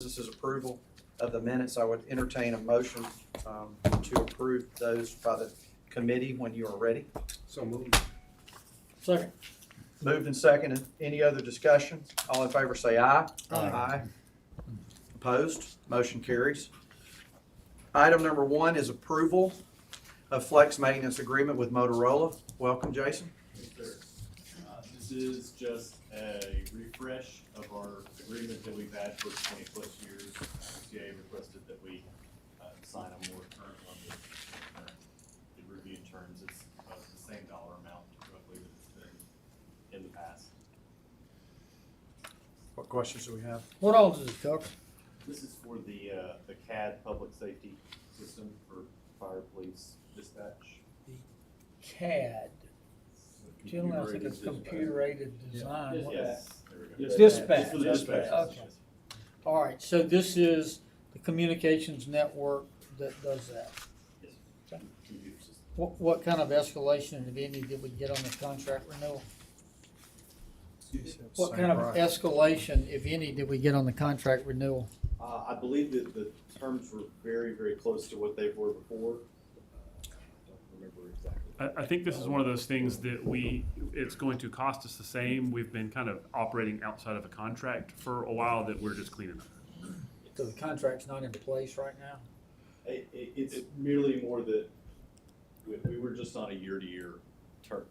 This is approval of the minutes. I would entertain a motion to approve those by the committee when you are ready. So moved. Second. Moved and seconded. Any other discussion? All in favor say aye. Aye. Opposed? Motion carries. Item number 1 is approval of flex maintenance agreement with Motorola. Welcome, Jason. Yes, sir. This is just a refresh of our agreement that we've had for 20-plus years. CA requested that we sign a more current one with the reviewed terms. It's the same dollar amount roughly that it's been in the past. What questions do we have? What all does it cover? This is for the CAD public safety system for fire, police, dispatch. CAD. Generally, I think it's computer-aided design. What- Yes, there we go. Dispatch. It's for the dispatch. Okay. All right, so this is the communications network that does that. Yes. Okay. Computer system. What kind of escalation, if any, did we get on the contract renewal? What kind of escalation, if any, did we get on the contract renewal? I believe that the terms were very, very close to what they were before. I don't remember exactly. I think this is one of those things that it's going to cost us the same. We've been kind of operating outside of a contract for a while that we're just cleaning up. So the contract's not in place right now? It's merely more that we were just on a year-to-year term,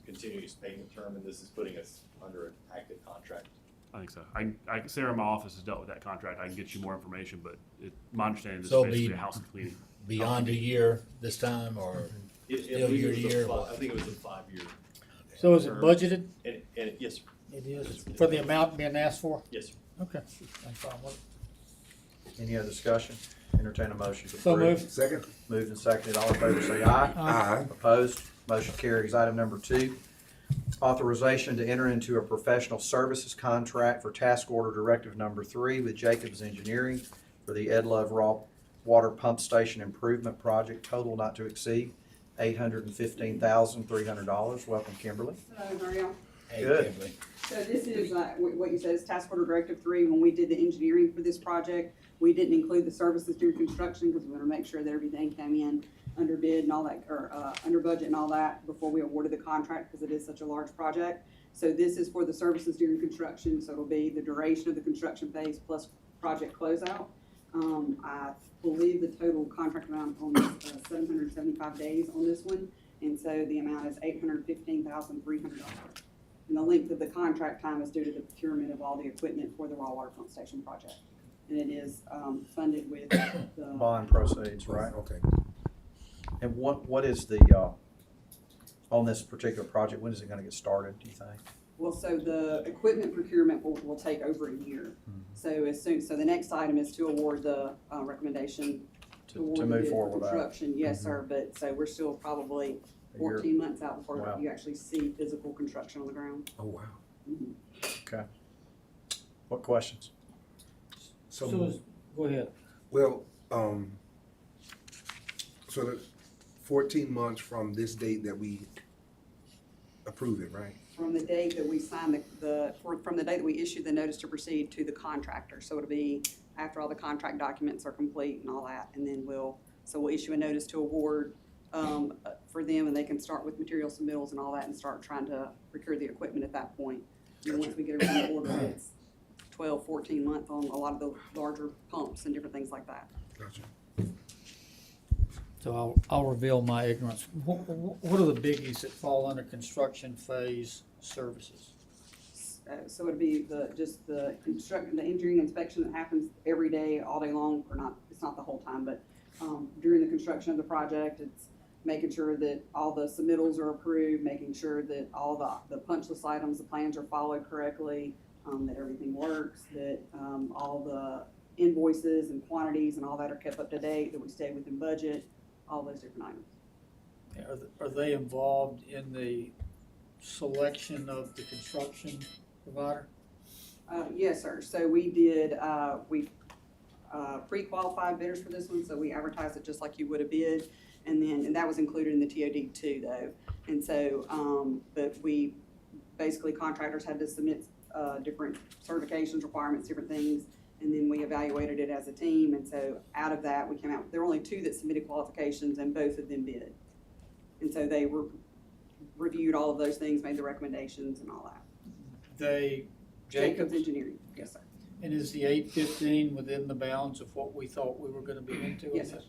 continuous payment term, and this is putting us under an active contract. I think so. Sarah in my office has dealt with that contract. I can get you more information, but my understanding is So it's basically be- a house cleaning. Beyond a year this time, or I Still believe it was year-to-year? I think it was a 5-year. So is it budgeted? And yes, sir. It is, for the amount being asked for? Yes, sir. Okay. No problem with it. Any other discussion? Entertain a motion to So approve. moved. Second. Moved and seconded. All in favor say aye. Aye. Opposed? Motion carries. Item number 2, authorization to enter into a professional services contract for task order directive number 3 with Jacobs Engineering for the Ed Love Raw Water Pump Station Improvement Project, total not to exceed $815,300. Welcome, Kimberly. Hello, how are y'all? hey, Good. Kimberly, So this is, what you said is Task Order Directive 3. When we did the engineering for this project, we didn't include the services during construction because we want to make sure that everything came in under bid and all that, or under budget and all that before we awarded the contract because it is such a large project. So this is for the services during construction, so it'll be the duration of the construction phase plus project closeout. I believe the total contract amount on 775 days on this one, and so the amount is $815,300. And the length of the contract time is due to the procurement of all the equipment for the raw water pump station project. And it is funded with the. Bond proceeds, right? Okay. And what is the, on this particular project, when is it gonna get started, do you think? Well, so the equipment procurement will take over a year. So so the next item is to award the recommendation to award To the move bid for forward with that? construction. Yes, sir, but, so we're still probably A year. 14 months out before Wow. you actually see physical construction on the ground. Oh, wow. Mhm. Okay. What questions? So go ahead. Well, so the 14 months from this date that we approve it, right? From the date that we sign from the date that we issue the notice to proceed to the contractor. So it'll be after all the contract documents are complete and all that, and then we'll issue a notice to award for them, and they can start with material submittals and all that and start trying to procure the equipment at that point. And once we get everything ordered, it's 12, 14 months on a lot of the larger pumps and different things like that. Gotcha. So I'll reveal my ignorance. What are the biggies that fall under construction phase services? So it'd be the engineering inspection that happens every day, all day long, or not, it's not the whole time, but during the construction of the project, it's making sure that all the submittals are approved, making sure that all the punch list items, the plans are followed correctly, that everything works, that all the invoices and quantities and all that are kept up to date, that we stay within budget, all those different items. Are they involved in the selection of the construction provider? Yes, sir. So we did, we pre-qualified bidders for this one, so we advertised it just like you would have bid. And that was included in the TOD too, though. And so, but we, basically contractors had to submit different certifications, requirements, different things. and then we evaluated it as a team, and so out of that, we came out, there were only 2 that submitted qualifications, and both of them bid. And so they were, reviewed all of those things, made the recommendations and all that. They, Jacobs Engineering, yes, sir. and is the 815 within the bounds of what we thought we were gonna be into? Yes, sir.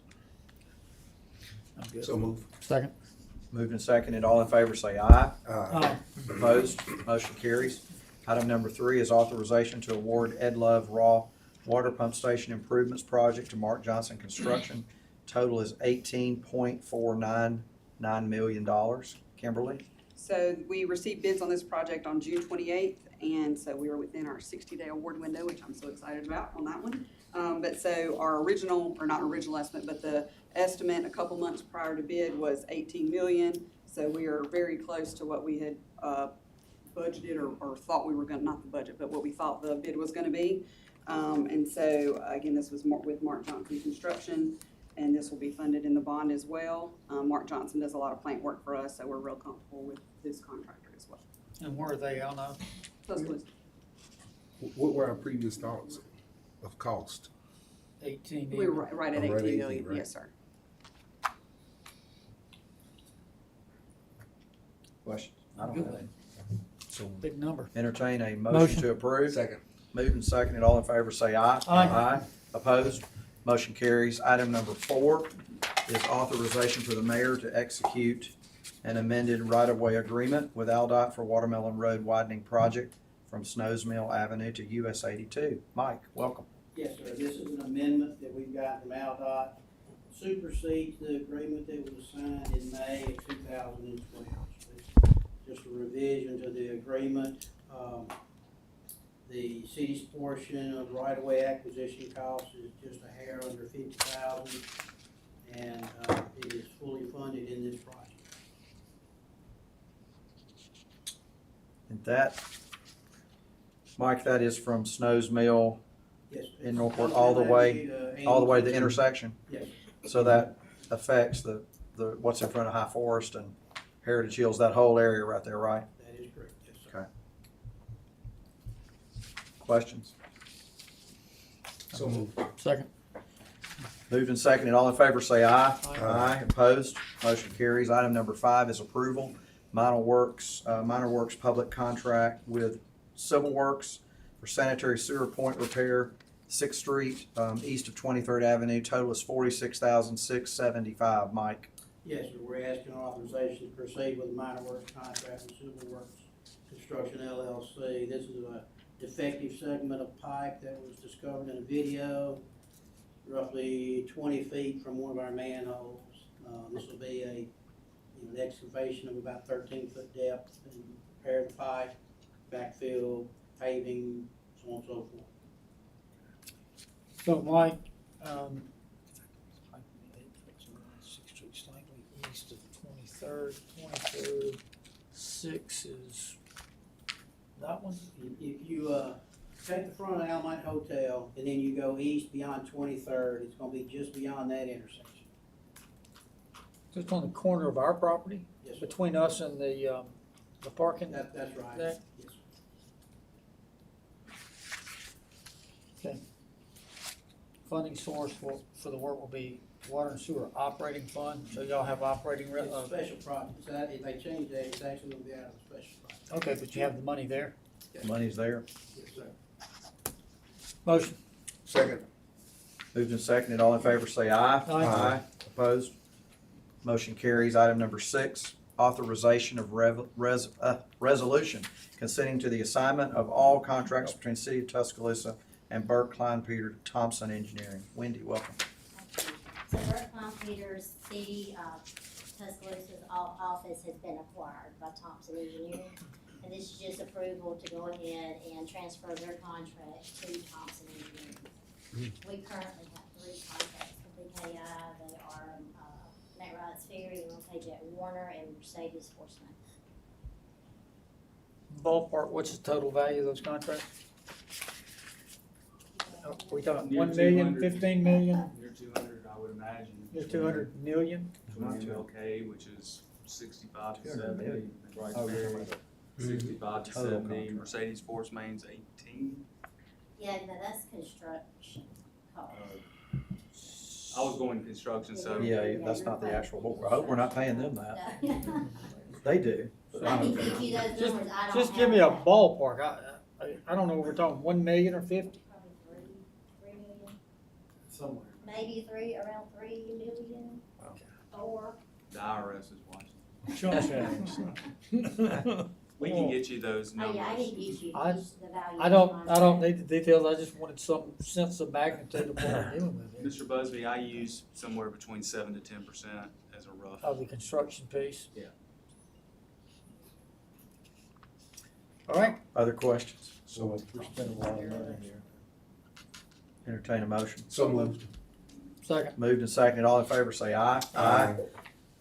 I'm good. So move. Second. Moved and seconded, all in favor say aye. Aye. Opposed, motion carries. Item number 3 is authorization to award Ed Love Raw Water Pump Station Improvements Project to Mark Johnson Construction. Total is $18.499 million. Kimberly? So we received bids on this project on June 28th, and so we were within our 60-day award window, which I'm so excited about on that one. But so our original, or not original estimate, but the estimate a couple months prior to bid was 18 million. So we are very close to what we had budgeted or thought we were gonna, not the budget, but what we thought the bid was gonna be. And so again, this was with Mark Johnson Construction, and this will be funded in the bond as well. Mark Johnson does a lot of plant work for us, so we're real comfortable with this contractor as well. And where are they on that? Tuscaloosa. What were our previous thoughts of cost? 18. We were right at Oh, right at 18 million, 18, right? yes, sir. Questions? I don't have any. So Big number. entertain a Motion. motion to approve. Second. Moved and seconded, all in favor say aye. Aye. Opposed, motion carries. Item number 4 is authorization for the mayor to execute an amended right-of-way agreement with Aldot for Watermelon Road widening project from Snows Mill Avenue to US 82. Mike, welcome. Yes, sir. This is an amendment that we've got from Aldot. Supersedes the agreement that was signed in May of 2012. Just a revision to the agreement. The city's portion of right-of-way acquisition cost is just a hair under $50,000, and it is fully funded in this project. And that, Mike, that is from Snows Mill Yes, sir. in Northport all the way to the intersection. Yes. So that affects the what's in front of High Forest and Heritage Hills, that whole area right there, right? That is correct, yes, sir. Okay. Questions? So move. Second. Moved and seconded, all in favor say aye. Aye. Opposed, motion carries. Item number 5 is approval. Minor Works public contract with Civil Works for sanitary sewer point repair, 6th Street, east of 23rd Avenue. Total is $46,675. Mike? Yes, sir, we're asking authorization to proceed with the minor works contract with Civil Works Construction LLC. This is a defective segment of pipe that was discovered in a video, roughly 20 feet from one of our manholes. This will be an excavation of about 13-foot depth and repair the pipe, backfill, paving, so on and so forth. So Mike, 6th Street slightly east of 23rd, 6 is that one? If you take the front of Almite Hotel and then you go east beyond 23rd, it's gonna be just beyond that intersection. Just on the corner of our property, Yes, sir. between us and the parking. That's right. There. Yes, sir. Okay. Funding source for the work will be water and sewer operating fund, so y'all have operating, It's a special project. So if they change that, it's actually gonna be out of the special project. okay, but you have the money there. Money's there. Yes, sir. Motion. Second. Moved and seconded, all in favor say aye. Aye. Opposed? Motion carries. Item number 6, authorization of resolution consenting to the assignment of all contracts between City of Tuscaloosa and Burke Klein Peter Thompson Engineering. Wendy, welcome. So Bert Peters, City of Tuscaloosa's office has been acquired by Thompson Engineering. And this is just approval to go ahead and transfer their contract to Thompson Engineering. We currently have 3 contracts with BKI. They are McRide's Ferry, LKJ Warner, and Mercedes Horseman. Ballpark, what's the total value of those contracts? Are we talking Near 1 million, 200. 15 million, Near 200, I would imagine. near 200 million? 20 MLK, which is 65 to 200 70. million. Right Oh, you're there. talking about 65 to Total 70. contract. Mercedes Force Main's 18. Yeah, no, that's construction cost. I was going construction, so. Yeah, that's not the actual, I hope we're not paying them that. No. They do. but I can get you those Just, numbers, I don't just give me a have them. ballpark. I don't know if we're talking 1 million or 50. Probably 3 million, Somewhere. maybe around 3 million, or. The IRS is watching. Chump We can get you those Oh, yeah, I numbers. can get you I- the value. I don't need the details. I just wanted some sense of magnitude of what we're dealing with here. Mr. Busby, I use somewhere between 7 to 10% as a rough. Of the construction piece. Yeah. All right. Other questions? So we're spending a lot of money here. Entertain a motion. So moved. Second. Moved and seconded. All in favor say aye. Aye.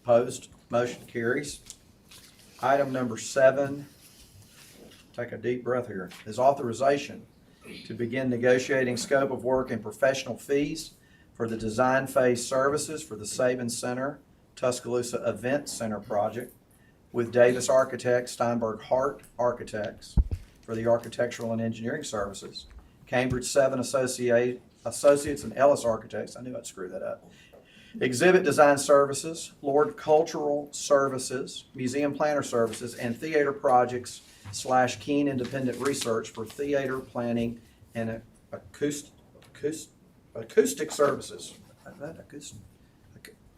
Opposed? Motion carries. Item number 7, take a deep breath here, is authorization to begin negotiating scope of work and professional fees for the design phase services for the Saban Center Tuscaloosa Event Center project with Davis Architects, Steinberg Hart Architects for the architectural and engineering services, Cambridge 7 Associates and Ellis Architects, I knew I'd screw that up, Exhibit Design Services, Lord Cultural Services, Museum Planner Services, and Theater Projects / Keene Independent Research for theater planning and acoustic services. Is that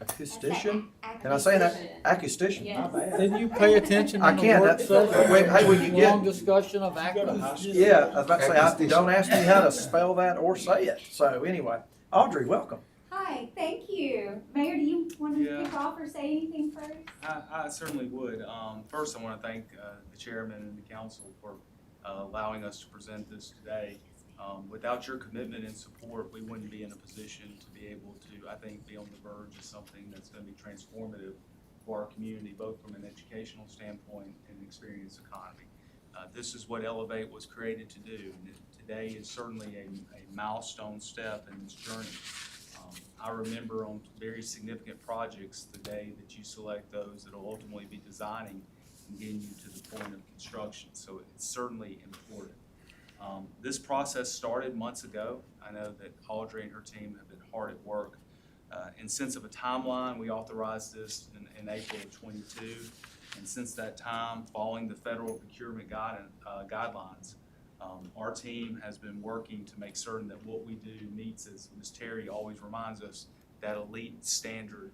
acoustician? Can I say that? Acoustician, my bad. Didn't you pay attention I in the can't, work that- session? wait, hey, when you get- Long discussion of acronyms. Yeah, I was about to say, don't ask me how to spell that or say it. So anyway, Audrey, welcome. Hi, thank you. Mayor, do you want to Yeah. kick off or say anything first? I certainly would. First, I want to thank the chairman and the council for allowing us to present this today. Without your commitment and support, we wouldn't be in a position to be able to, I think, be on the verge of something that's going to be transformative for our community, both from an educational standpoint and experience economy. This is what Elevate was created to do. And today is certainly a milestone step in this journey. I remember on very significant projects the day that you select those that will ultimately be designing and getting you to the point of construction. So it's certainly important. This process started months ago. I know that Audrey and her team have been hard at work. In sense of a timeline, we authorized this in April of '22. And since that time, following the federal procurement guidelines, our team has been working to make certain that what we do meets, as Ms. Terry always reminds us, that elite standard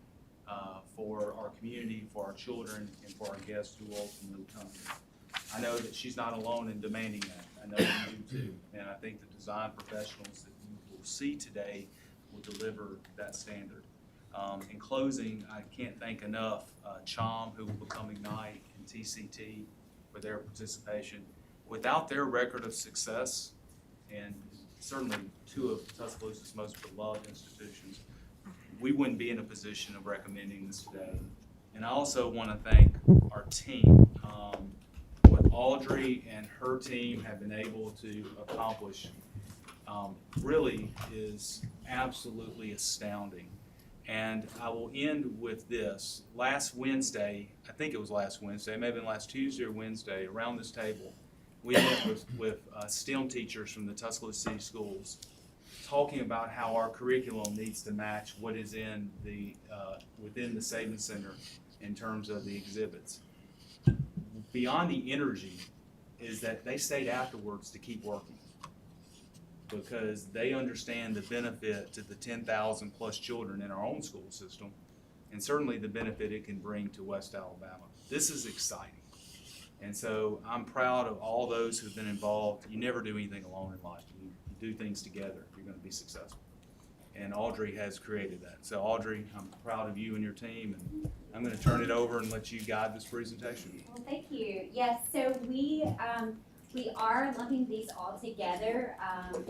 for our community, for our children, and for our guests who ultimately come here. I know that she's not alone in demanding that. I know you do too. And I think the design professionals that you will see today will deliver that standard. In closing, I can't thank enough CHOM, who will become Ignite, and TCT for their participation. Without their record of success, and certainly two of Tuscaloosa's most beloved institutions, we wouldn't be in a position of recommending this today. And I also want to thank our team. What Audrey and her team have been able to accomplish really is absolutely astounding. And I will end with this. Last Wednesday, I think it was last Wednesday, maybe last Tuesday or Wednesday, around this table, we met with STEM teachers from the Tuscaloosa City Schools, talking about how our curriculum needs to match what is in the within the Saban Center in terms of the exhibits. Beyond the energy is that they stayed afterwards to keep working, because they understand the benefit to the 10,000 plus children in our own school system, and certainly the benefit it can bring to West Alabama. This is exciting. And so I'm proud of all those who've been involved. You never do anything alone in life. You do things together, you're going to be successful. And Audrey has created that. So Audrey, I'm proud of you and your team, and I'm going to turn it over and let you guide this presentation. Well, thank you. Yes, so we are lumping these all together,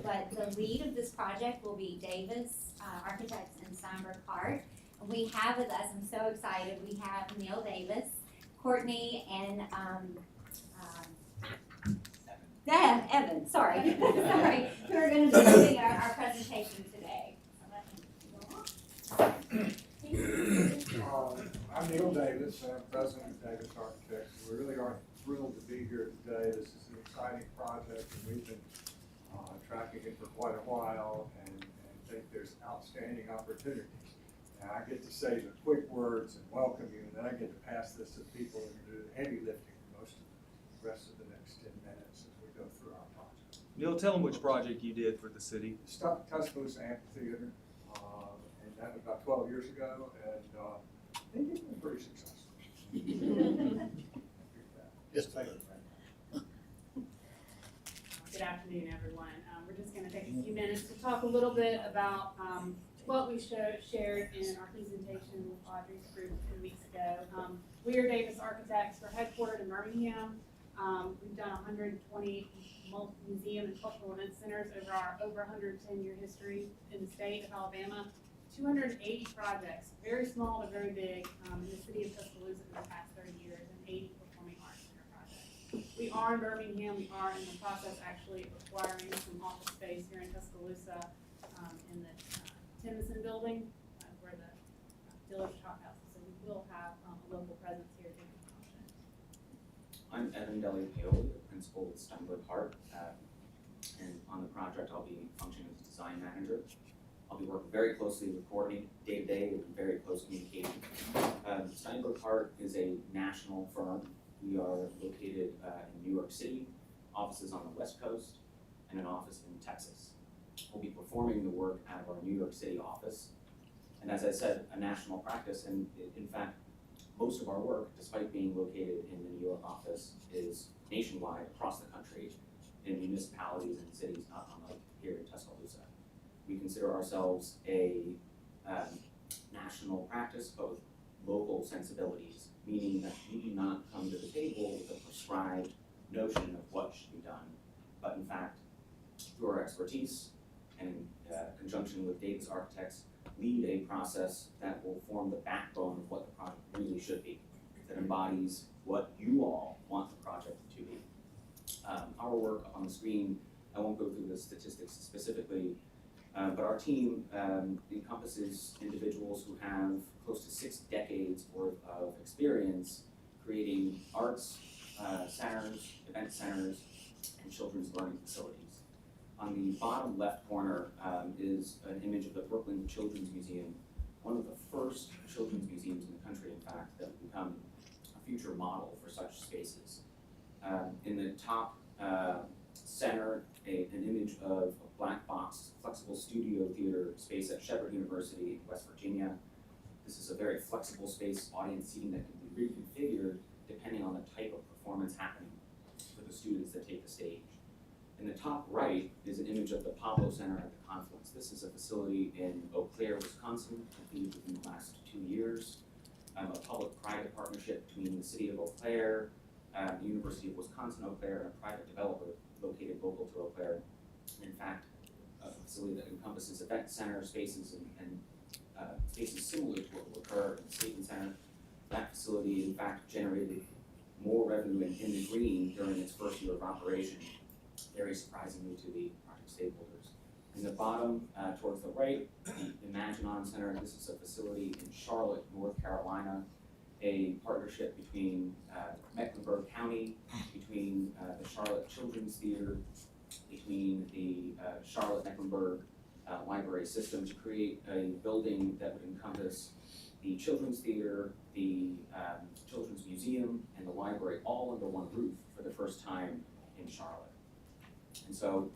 but the lead of this project will be Davis Architects and Steinberg Hart. We have with us, I'm so excited, we have Neil Davis, Courtney, and Evan, sorry, sorry, who are going to be doing our presentation today. I'm Neil Davis, I'm president of Davis Architects. We really are thrilled to be here today. This is an exciting project, and we've been tracking it for quite a while and think there's outstanding opportunities. Now, I get to say the quick words and welcome you, and then I get to pass this to people and do the heavy lifting for most of the rest of the next 10 minutes as we go through our project. Neil, tell them which project you did for the city. Tuscaloosa Amphitheater, and that was about 12 years ago, and I think it's been pretty successful. Yes, Thank you. Good afternoon, everyone. We're just gonna take a few minutes to talk a little bit about, what we shared in our presentation with Audrey's group a few weeks ago. We are Davis Architects. We're headquartered in Birmingham. We've done 120 museum and cultural event centers over 110-year history in the state of Alabama. 280 projects, very small to very big, in the city of Tuscaloosa in the past 30 years, and 80 performing arts center projects. We are in Birmingham. We are in the process actually of acquiring some office space here in Tuscaloosa, in the Tennyson building, where the Dillard's Chop House is. So we will have a local presence here in the project. I'm Evan Deli-Paoli, the principal at Steinberg Hart, and on the project I'll be functioning as design manager. I'll be working very closely with Courtney day-to-day with very close communication. Steinberg Hart is a national firm. We are located in New York City, offices on the West Coast, and an office in Texas. We'll be performing the work out of our New York City office. And as I said, a national practice, and in fact, most of our work, despite being located in the New York office, is nationwide across the country in municipalities and cities, not unlike here in Tuscaloosa. We consider ourselves a national practice, but with local sensibilities, meaning that we do not come to the table with a prescribed notion of what should be done, but in fact, through our expertise and in conjunction with Davis Architects, lead a process that will form the backbone of what the project really should be, that embodies what you all want the project to be. Our work on the screen, I won't go through the statistics specifically, but our team encompasses individuals who have close to 6 decades worth of experience creating arts centers, event centers, and children's learning facilities. On the bottom left corner is an image of the Brooklyn Children's Museum, one of the first children's museums in the country, in fact, that will become a future model for such spaces. In the top center, an image of a black box flexible studio theater space at Shepherd University in West Virginia. This is a very flexible space, audience seating that can be reconfigured depending on the type of performance happening for the students that take the stage. In the top right is an image of the Pablo Center at the Confluence. This is a facility in Eau Claire, Wisconsin, completed within the last 2 years. A public-private partnership between the city of Eau Claire, the University of Wisconsin-Eau Claire, and a private developer located local to Eau Claire. In fact, a facility that encompasses event center spaces and spaces similar to what will occur in the Staten Center. That facility, in fact, generated more revenue in the green during its first year of operation, very surprisingly to the project stakeholders. In the bottom, towards the right, the Imaginon Center. This is a facility in Charlotte, North Carolina, a partnership between Mecklenburg County, between the Charlotte Children's Theater, between the Charlotte-Mecklenburg library system to create a building that would encompass the Children's Theater, the Children's Museum, and the library all under one roof for the first time in Charlotte. And so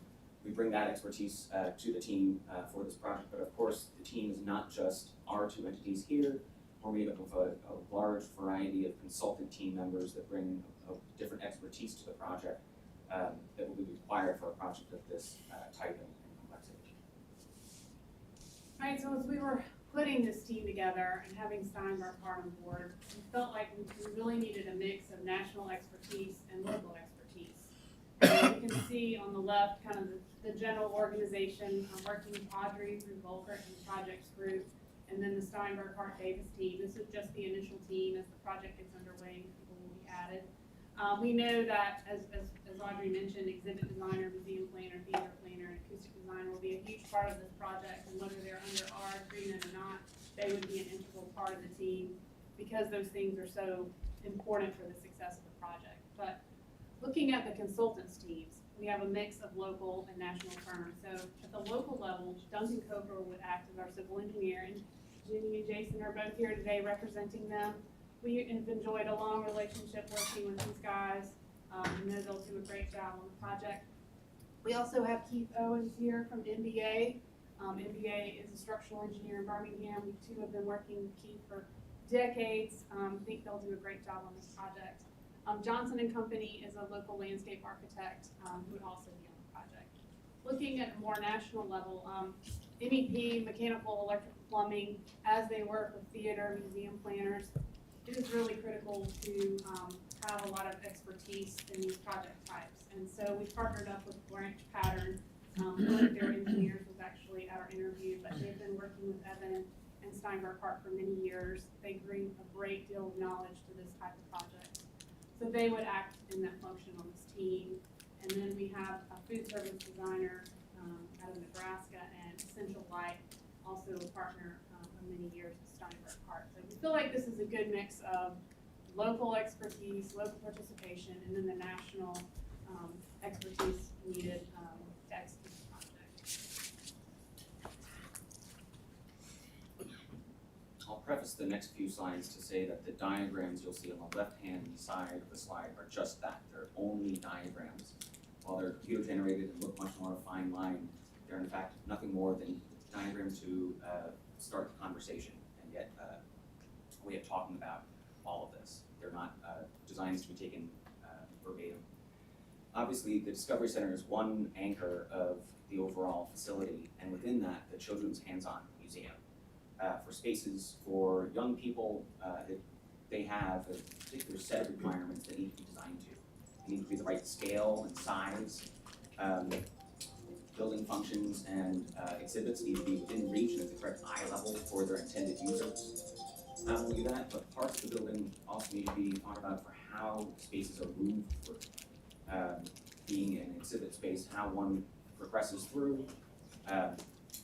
we bring that expertise to the team for this project, but of course the team is not just our 2 entities here. We're made up of a large variety of consultant team members that bring a different expertise to the project that will be required for a project of this type and complexity. All right, so as we were putting this team together and having Steinberg Hart on board, we felt like we really needed a mix of national expertise and local expertise. You can see on the left kind of the general organization working with Audrey through Volkert and the projects group, and then the Steinberg Hart Davis team. This is just the initial team. As the project gets underway, people will be added. We know that, as Audrey mentioned, exhibit designer, museum planner, theater planner, and acoustic designer will be a huge part of this project, and whether they're under our agreement or not, they would be an integral part of the team because those things are so important for the success of the project. But looking at the consultants teams, we have a mix of local and national firms. So at the local level, Duncan Coker would act as our civil engineer, and Jenny and Jason are both here today representing them. We have enjoyed a long relationship working with these guys. We know they'll do a great job on the project. We also have Keith Owens here from MBA. MBA is a structural engineer in Birmingham. We two have been working with Keith for decades. I think they'll do a great job on this project. Johnson and Company is a local landscape architect who would also be on the project. Looking at a more national level, MEP, mechanical, electrical, plumbing, as they work with theater, museum planners, it is really critical to have a lot of expertise in these project types. And so we partnered up with Branch Pattern. One of their engineers was actually at our interview, but they've been working with Evan and Steinberg Park for many years. They bring a great deal of knowledge to this type of project. So they would act in that function on this team. And then we have a food service designer out of Nebraska, and Essential Light, also a partner for many years with Steinberg Park. So we feel like this is a good mix of local expertise, local participation, and then the national expertise needed to execute the project. I'll preface the next few slides to say that the diagrams you'll see on the left-hand side of the slide are just that. They're only diagrams. While they're computer generated and look much more fine line, they're in fact nothing more than diagrams to start the conversation and get a way of talking about all of this. They're not designs to be taken verbatim. Obviously, the Discovery Center is one anchor of the overall facility, and within that, the Children's Hands-On Museum. For spaces for young people, they have a particular set of requirements that need to be designed to. They need to be the right scale and size. Building functions and exhibits need to be within reach and at the correct eye level for their intended users. Not only that, but parts of the building also need to be thought about for how spaces are moved through. Being an exhibit space, how one progresses through,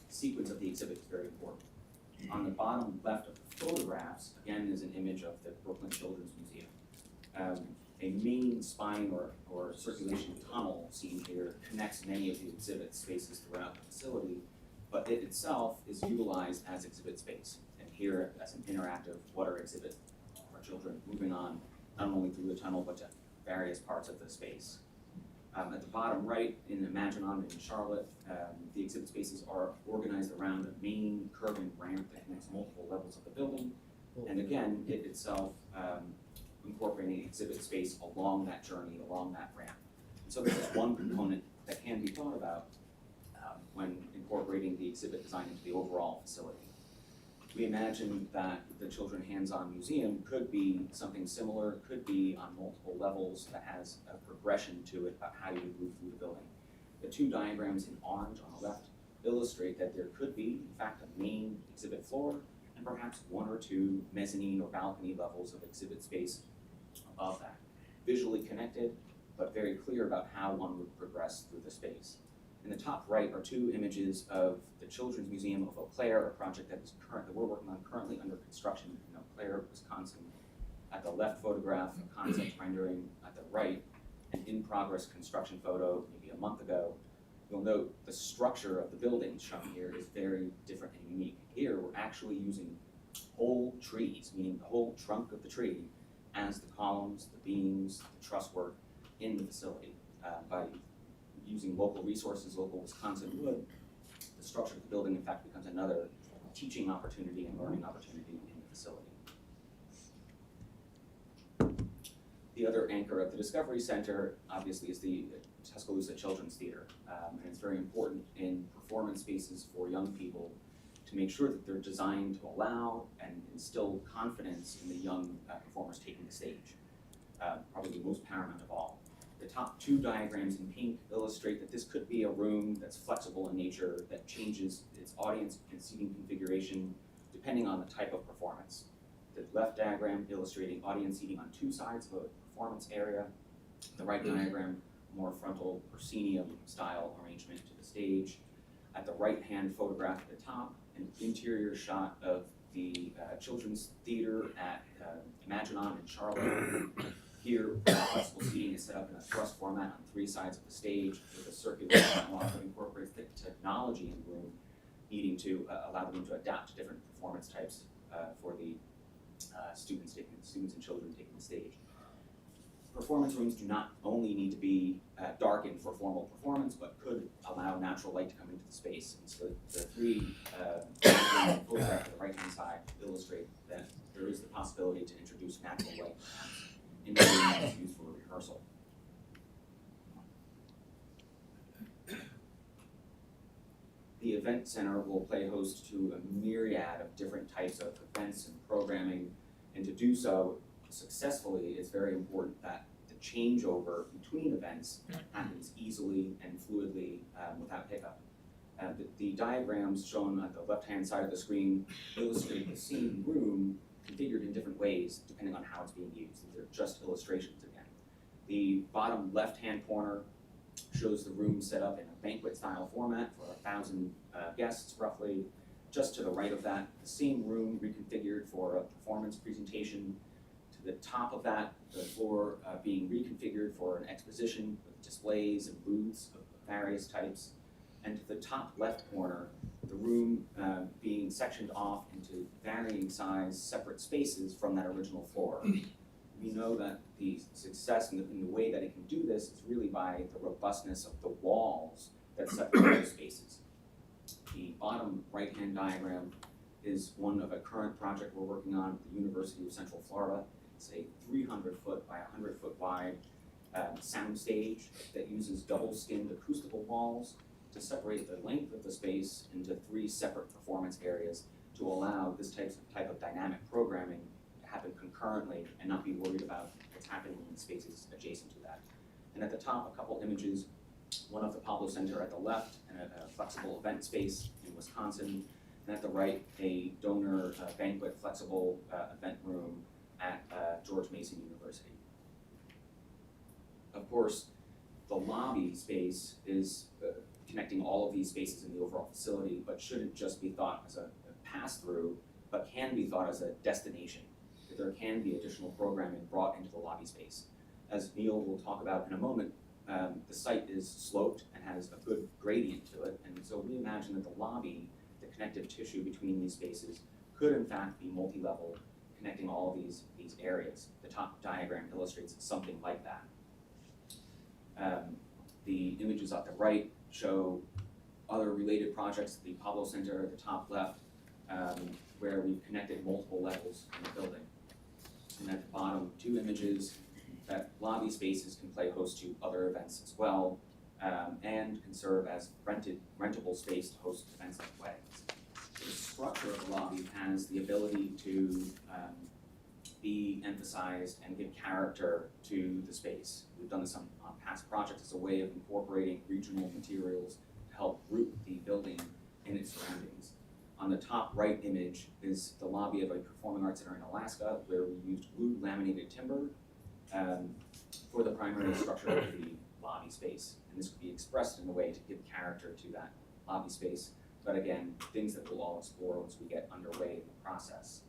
sequence of the exhibit is very important. On the bottom left of the photographs, again, is an image of the Brooklyn Children's Museum. A main spine or circulation tunnel seen here connects many of the exhibit spaces throughout the facility, but it itself is utilized as exhibit space. And here, as an interactive water exhibit for children moving on, not only through the tunnel, but to various parts of the space. At the bottom right, in Imaginon in Charlotte, the exhibit spaces are organized around a main curving ramp that connects multiple levels of the building. And again, it itself incorporating exhibit space along that journey, along that ramp. And so this is one component that can be thought about when incorporating the exhibit design into the overall facility. We imagine that the Children Hands-On Museum could be something similar, could be on multiple levels, that has a progression to it about how you move through the building. The two diagrams in orange on the left illustrate that there could be, in fact, a main exhibit floor and perhaps one or two mezzanine or balcony levels of exhibit space above that. Visually connected, but very clear about how one would progress through the space. In the top right are two images of the Children's Museum of Eau Claire, a project that we're working on currently under construction in Eau Claire, Wisconsin. At the left photograph, a concept rendering. At the right, an in-progress construction photo maybe a month ago. You'll note the structure of the building shown here is very different and unique. Here, we're actually using whole trees, meaning the whole trunk of the tree, as the columns, the beams, the truss work in the facility. By using local resources, local Wisconsin wood, the structure of the building in fact becomes another teaching opportunity and learning opportunity in the facility. The other anchor of the Discovery Center obviously is the Tuscaloosa Children's Theater, and it's very important in performance spaces for young people to make sure that they're designed to allow and instill confidence in the young performers taking the stage, probably the most paramount of all. The top two diagrams in pink illustrate that this could be a room that's flexible in nature, that changes its audience and seating configuration depending on the type of performance. The left diagram illustrating audience seating on two sides of a performance area. The right diagram, more frontal proscenium style arrangement to the stage. At the right-hand photograph at the top, an interior shot of the Children's Theater at Imaginon in Charlotte. Here, flexible seating is set up in a thrust format on 3 sides of the stage with a circular sidewalk that incorporates the technology in the room, needing to allow the room to adapt to different performance types for the students and children taking the stage. Performance rooms do not only need to be darkened for formal performance, but could allow natural light to come into the space. And so the 3 photographs on the right-hand side illustrate that there is the possibility to introduce natural light in the room that's used for rehearsal. The event center will play host to a myriad of different types of events and programming, and to do so successfully, it's very important that the changeover between events happens easily and fluidly without hiccup. The diagrams shown at the left-hand side of the screen illustrate the same room configured in different ways depending on how it's being used. These are just illustrations again. The bottom left-hand corner shows the room set up in a banquet-style format for 1,000 guests roughly. Just to the right of that, the same room reconfigured for a performance presentation. To the top of that, the floor being reconfigured for an exposition with displays and booths of various types. And to the top left corner, the room being sectioned off into varying size separate spaces from that original floor. We know that the success in the way that it can do this is really by the robustness of the walls that separate the spaces. The bottom right-hand diagram is one of a current project we're working on at the University of Central Florida. It's a 300-foot by 100-foot wide sound stage that uses double-skinned acoustical walls to separate the length of the space into 3 separate performance areas to allow this type of dynamic programming to happen concurrently and not be worried about what's happening in the spaces adjacent to that. And at the top, a couple images, one of the Pablo Center at the left and a flexible event space in Wisconsin, and at the right, a donor banquet flexible event room at George Mason University. Of course, the lobby space is connecting all of these spaces in the overall facility, but shouldn't just be thought as a pass-through, but can be thought as a destination. That there can be additional programming brought into the lobby space. As Neil will talk about in a moment, the site is sloped and has a good gradient to it, and so we imagine that the lobby, the connective tissue between these spaces, could in fact be multi-level, connecting all of these areas. The top diagram illustrates something like that. The images at the right show other related projects, the Pablo Center at the top left, where we've connected multiple levels in the building. And at the bottom, 2 images that lobby spaces can play host to other events as well, and can serve as rentable space to host events like weddings. The structure of the lobby has the ability to be emphasized and give character to the space. We've done this on past projects as a way of incorporating regional materials to help root the building in its surroundings. On the top right image is the lobby of a performing arts center in Alaska, where we used glued laminated timber for the primary structure of the lobby space. And this could be expressed in a way to give character to that lobby space. But again, things that we'll all explore once we get underway in the process.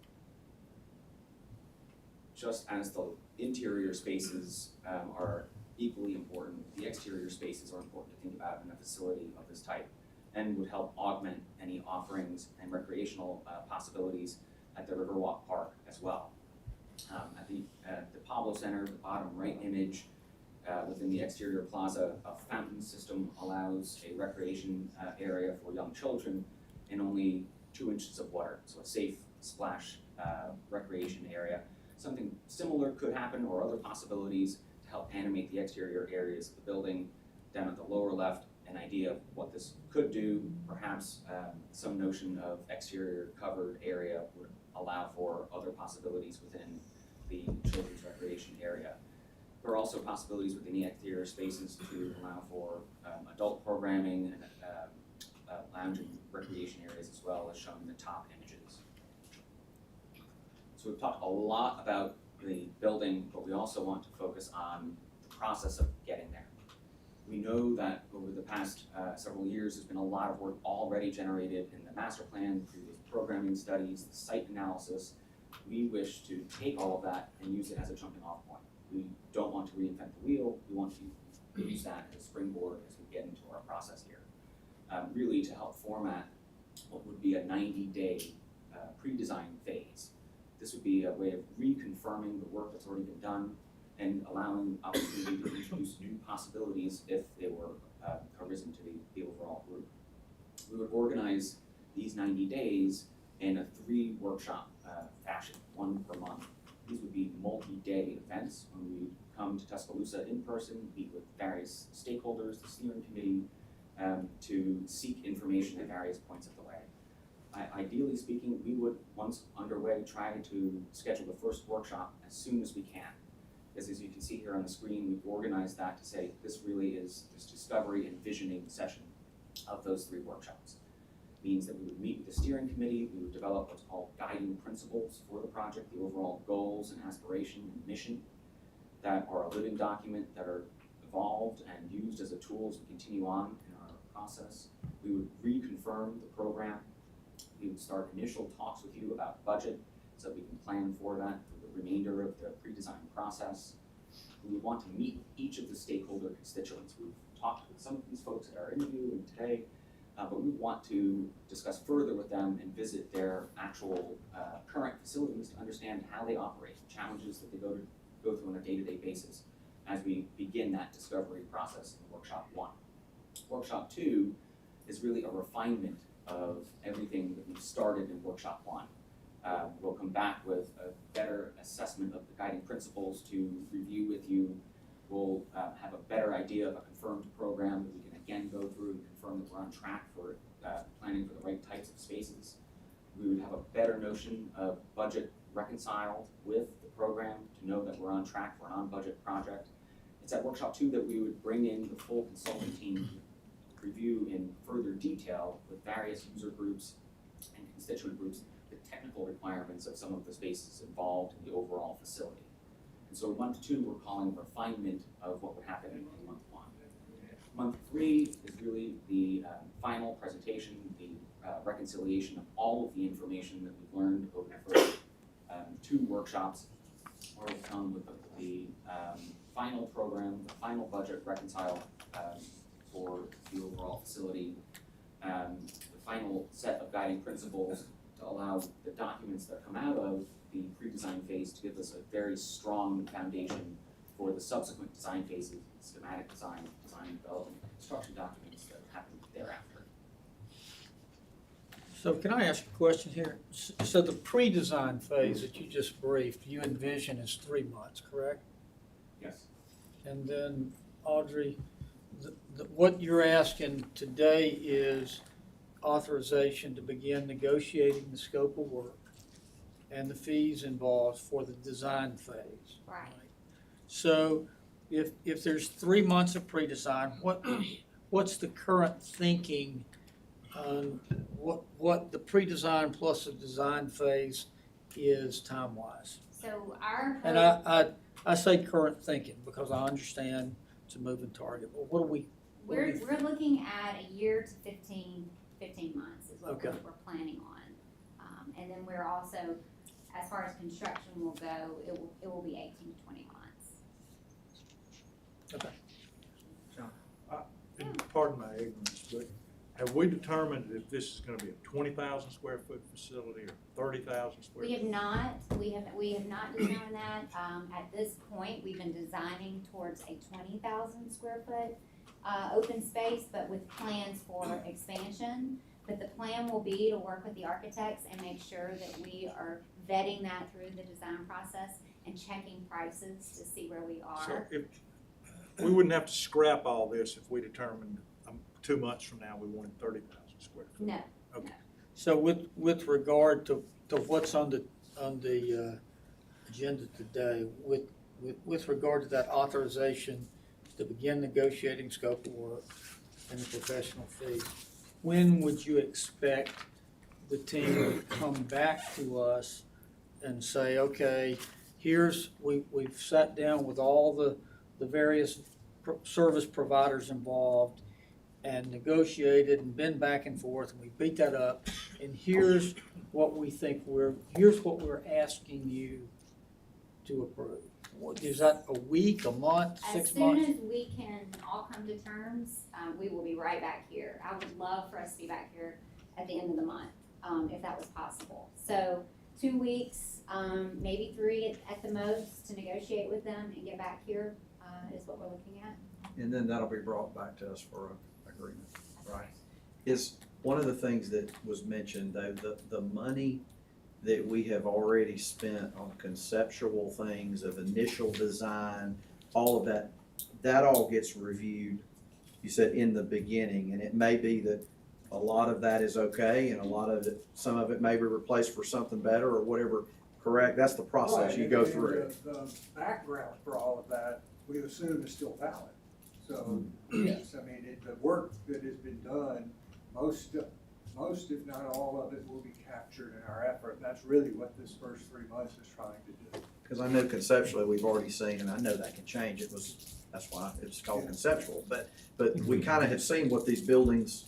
Just as the interior spaces are equally important, the exterior spaces are important to think about in a facility of this type, and would help augment any offerings and recreational possibilities at the Riverwalk Park as well. At the Pablo Center, the bottom right image, within the exterior plaza, a fountain system allows a recreation area for young children in only 2 inches of water, so a safe splash recreation area. Something similar could happen, or other possibilities to help animate the exterior areas of the building. Down at the lower left, an idea of what this could do, perhaps some notion of exterior covered area would allow for other possibilities within the children's recreation area. There are also possibilities within the exterior spaces to allow for adult programming and lounge and recreation areas as well, as shown in the top images. So we've talked a lot about the building, but we also want to focus on the process of getting there. We know that over the past several years, there's been a lot of work already generated in the master plan, previous programming studies, the site analysis. We wish to take all of that and use it as a jumping off point. We don't want to reinvent the wheel. We want to use that as a springboard as we get into our process here. Really to help format what would be a 90-day pre-design phase. This would be a way of reconfirming the work that's already been done and allowing opportunity to introduce new possibilities if they were arisen to the overall group. We would organize these 90 days in a 3-workshop fashion, 1 per month. These would be multi-day events when we come to Tuscaloosa in person, meet with various stakeholders, the steering committee, to seek information at various points of the way. Ideally speaking, we would, once underway, try to schedule the first workshop as soon as we can. Because as you can see here on the screen, we've organized that to say this really is this discovery and visioning session of those 3 workshops. Means that we would meet with the steering committee, we would develop what's called guiding principles for the project, the overall goals and aspiration and mission that are a living document that are evolved and used as a tool as we continue on in our process. We would reconfirm the program. We would start initial talks with you about budget so that we can plan for that for the remainder of the pre-design process. We would want to meet with each of the stakeholder constituents. We've talked with some of these folks at our interview and today, but we want to discuss further with them and visit their actual current facilities to understand how they operate, challenges that they go through on a day-to-day basis as we begin that discovery process in Workshop 1. Workshop 2 is really a refinement of everything that we've started in Workshop 1. We'll come back with a better assessment of the guiding principles to review with you. We'll have a better idea of a confirmed program that we can again go through and confirm that we're on track for planning for the right types of spaces. We would have a better notion of budget reconciled with the program to know that we're on track for an on-budget project. It's at Workshop 2 that we would bring in the full consultant team to review in further detail with various user groups and constituent groups the technical requirements of some of the spaces involved in the overall facility. And so in month 2, we're calling refinement of what would happen in month 1. Month 3 is really the final presentation, the reconciliation of all of the information that we've learned over the first 2 workshops, where we'll come with the final program, the final budget reconciled for the overall facility, the final set of guiding principles to allow the documents that come out of the pre-design phase to give us a very strong foundation for the subsequent design phases, schematic design, design development, construction documents that happen thereafter. So can I ask a question here? So the pre-design phase that you just briefed, you envision is 3 months, correct? Yes. And then Audrey, what you're asking today is authorization to begin negotiating the scope of work and the fees involved for the design phase. Right. So if there's 3 months of pre-design, what's the current thinking on what the pre-design plus the design phase is time-wise? So our. And I say current thinking because I understand it's a moving target, but what do we? We're looking at a year to 15 months is what Okay. we're planning on. And then we're also, as far as construction will go, it will be 18 to 20 months. Okay. Pardon my ignorance, but have we determined if this is gonna be a 20,000 square foot facility or 30,000 square? We have not determined that. At this point, we've been designing towards a 20,000 square foot open space, but with plans for expansion. But the plan will be to work with the architects and make sure that we are vetting that through the design process and checking prices to see where we So are. if, we wouldn't have to scrap all this if we determined 2 months from now we wanted 30,000 square feet? No, Okay. So with regard to what's on the agenda today, with regard to that authorization to begin negotiating scope of work and the professional fees, when would you expect the team to come back to us and say, okay, we've sat down with all the various service providers involved and negotiated and been back and forth, and we beat that up, and here's what we're asking you to approve? What, is that a week, a month, As 6 soon months? as we can all come to terms, we will be right back here. I would love for us to be back here at the end of the month, if that was possible. So 2 weeks, maybe 3 at the most to negotiate with them and get back here, is what we're looking at. And then that'll be brought back to us for an agreement, right? Is one of the things that was mentioned, though, the money that we have already spent on conceptual things of initial design, all of that, that all gets reviewed, you said, in the beginning, and it may be that a lot of that is okay, and a lot of it, some of it may be replaced for something better or whatever, correct? That's the process Right, you go and through. The background for all of that, we assume is still valid. So, yes, I mean, the work that has been done, most if not all of it will be captured in our effort. That's really what this first 3 months is trying to do. Because I know conceptually, we've already seen, and I know that can change, that's why it's called conceptual, but we kind of have seen what these buildings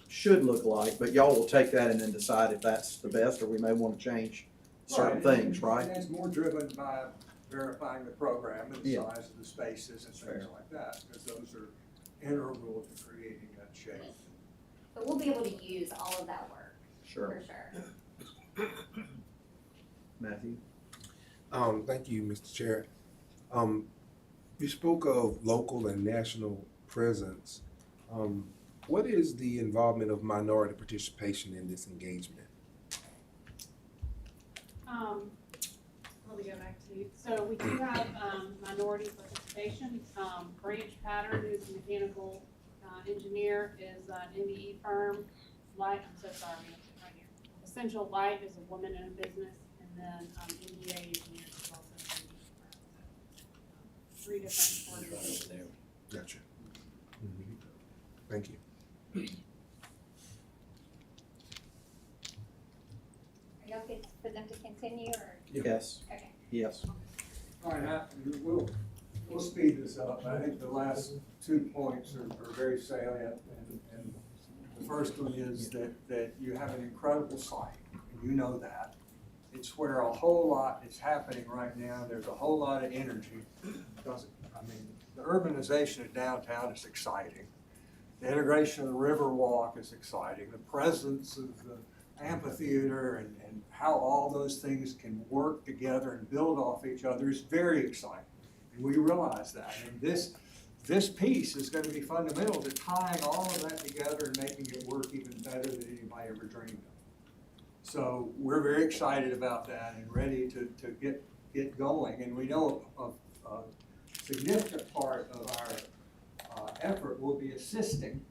should look like, but y'all will take that and then decide if that's the best, or we may want to change certain things, right? And it's more driven by verifying the program and the Yeah. size of the spaces and things Fair. like that, because those are integral to creating that shape. But we'll be able to use all of that work, Sure. for sure. Matthew? Thank you, Mr. Chair. You spoke of local and national presence. What is the involvement of minority participation in this engagement? Let me go back to you. So we do have, minority participation. Branch Pattern, who's a mechanical, engineer, is an MBE firm. Light, I'm so sorry, right here. Essential Light is a woman in a business, and then, MBA Engineers is also an MBE firm. So, 3 different organizations. Gotcha. Thank you. Are y'all good for them to continue, or? Yes. Okay. Yes. All right, we'll speed this up. I think the last 2 points are very salient, and the first one is that you have an incredible site, and you know that. It's where a whole lot is happening right now. There's a whole lot of energy. The urbanization of downtown is exciting. The integration of the Riverwalk is exciting. The presence of the amphitheater and how all those things can work together and build off each other is very exciting. And we realize that. And this piece is going to be fundamental to tying all of that together and making it work even better than anybody ever dreamed of. So we're very excited about that and ready to get going. And we know a significant part of our effort will be assisting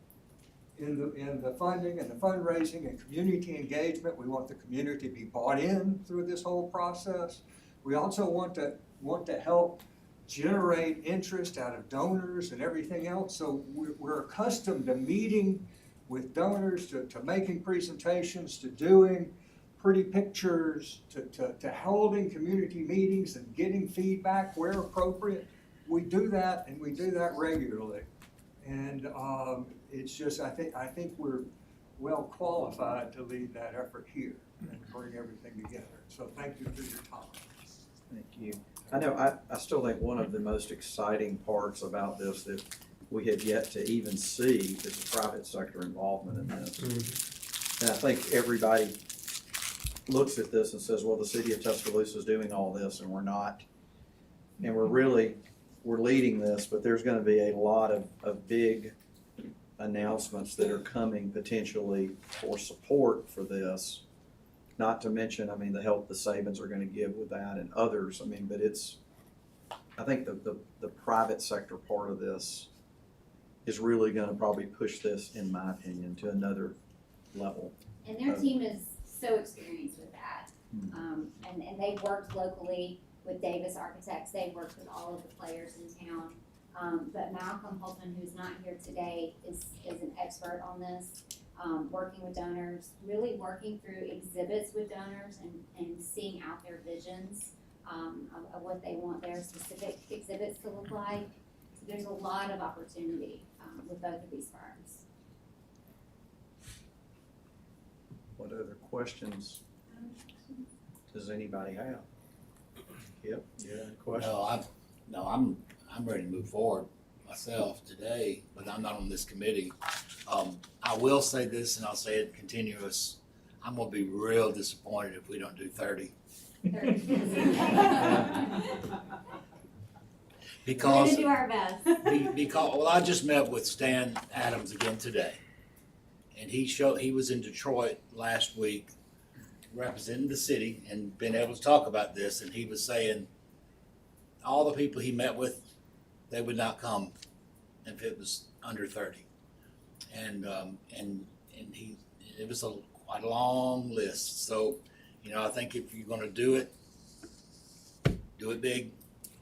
in the funding and the fundraising and community engagement. We want the community to be bought in through this whole process. We also want to help generate interest out of donors and everything else. So we're accustomed to meeting with donors, to making presentations, to doing pretty pictures, to holding community meetings and getting feedback where appropriate. We do that, and we do that regularly. And it's just, I think we're well qualified to lead that effort here and bring everything together. So thank you for your time. Thank you. I know, I still think one of the most exciting parts about this that we have yet to even see is the private sector involvement in this. And I think everybody looks at this and says, well, the city of Tuscaloosa is doing all this and we're not. And we're leading this, but there's gonna be a lot of big announcements that are coming potentially for support for this. Not to mention, the help the Sabins are gonna give with that and others, but I think the private sector part of this is really gonna probably push this, in my opinion, to another level. And their team is so experienced with that. And they've worked locally with Davis Architects. They've worked with all of the players in town. But Malcolm Holtman, who's not here today, is an expert on this, working with donors, really working through exhibits with donors and seeing out their visions of what they want their specific exhibits to look like. So there's a lot of opportunity with both of these firms. What other questions does anybody have? Skip, yeah, question? I'm ready to move forward myself today, but I'm not on this committee. I will say this, and I'll say it continuous. I'm gonna be real disappointed if we don't do 30. We're Because gonna do our best. Well, I just met with Stan Adams again today, and he was in Detroit last week representing the city and been able to talk about this, and he was saying all the people he met with, they would not come if it was under 30, and it was quite a long list. So, I think if you're going to do it big,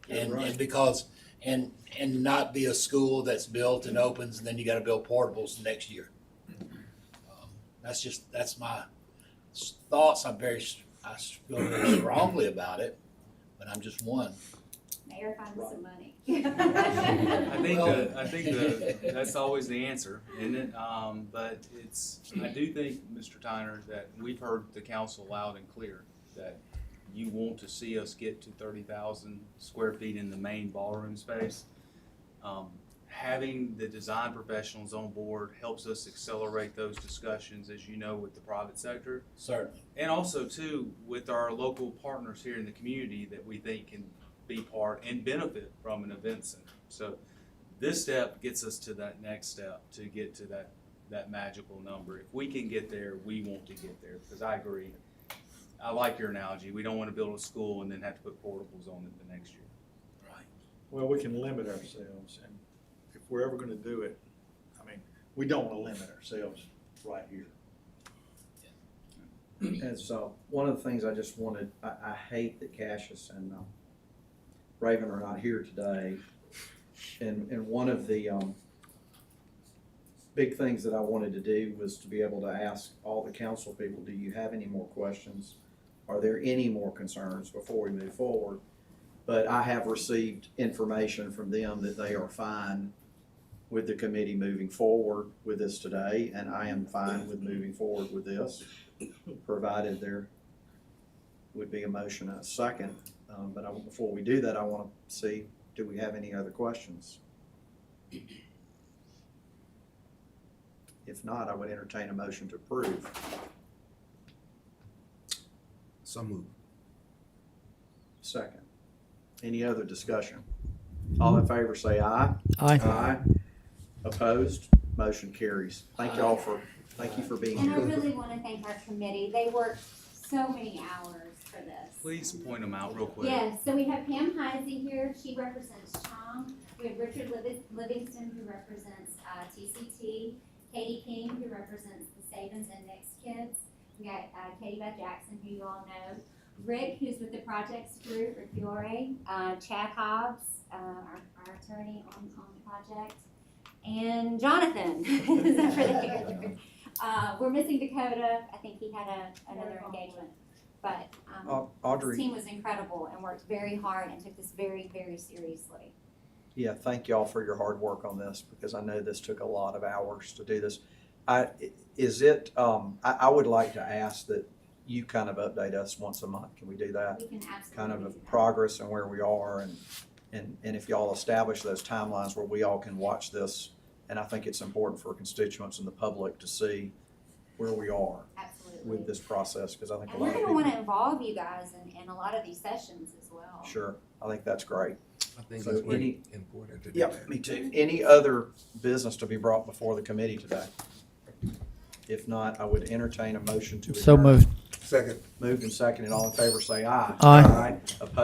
and because not be a school that's built and opens and then you got to build portables the next year. That's my thoughts. I feel very strongly about it, but I'm just one. Mayor, find us some money. I think that's always the answer, isn't it? But I do think, Mr. Tyner, that we've heard the council loud and clear that you want to see us get to 30,000 square feet in the main ballroom space. Having the design professionals on board helps us accelerate those discussions, as you know, with the private sector. Certainly. And also, too, with our local partners here in the community that we think can be part and benefit from an event center. So this step gets us to that next step to get to that magical number. If we can get there, we want to get there, because I agree. I like your analogy. We don't want to build a school and then have to put portables on it the next year. Right. Well, we can limit ourselves, and if we're ever gonna do it, we don't wanna limit ourselves right here. And so, one of the things I just wanted, I hate that Cassius and Raven are not here today. And one of the big things that I wanted to do was to be able to ask all the council people, do you have any more questions? Are there any more concerns before we move forward? But I have received information from them that they are fine with the committee moving forward with this today, and I am fine with moving forward with this, provided there would be a motion and a second. But before we do that, I want to see, do we have any other questions? If not, I would entertain a motion to approve. So moved. Second. Any other discussion? All in favor say aye. Aye. Aye. Opposed? Motion carries. Thank you for being And I here. really want to thank our committee. They worked so many hours for this. Please point them out real quick. Yes, so we have Pam Heisey here. She represents Chong. We have Richard Livingston, who represents TCT. Katie King, who represents the Savins and Next Kids. We got Katie Beth Jackson, who you all know. Rick, who's with the projects group, Rick Fiore. Chad Hobbs, our attorney on the project. And Jonathan is over there. We're missing Dakota. I think he had another engagement. But this Audrey, team was incredible and worked very hard and took this very, very seriously. yeah, thank y'all for your hard work on this, because I know this took a lot of hours to do this. I would like to ask that you kind of update us once a month. Can we do that? We can absolutely Kind do of that. progress and where we are, and if y'all establish those timelines where we all can watch this. And I think it's important for constituents and the public to see where we are Absolutely. with this process, because I think a And lot we're of gonna people. wanna involve you guys in a lot of these sessions as well. Sure, I think that's great. I think So it's very any- important to do Yep, that. me too. Any other business to be brought before the committee today? If not, I would entertain a motion to adjourn. So moved. Second. Moved and seconded. All in favor say aye. Aye. Opposed?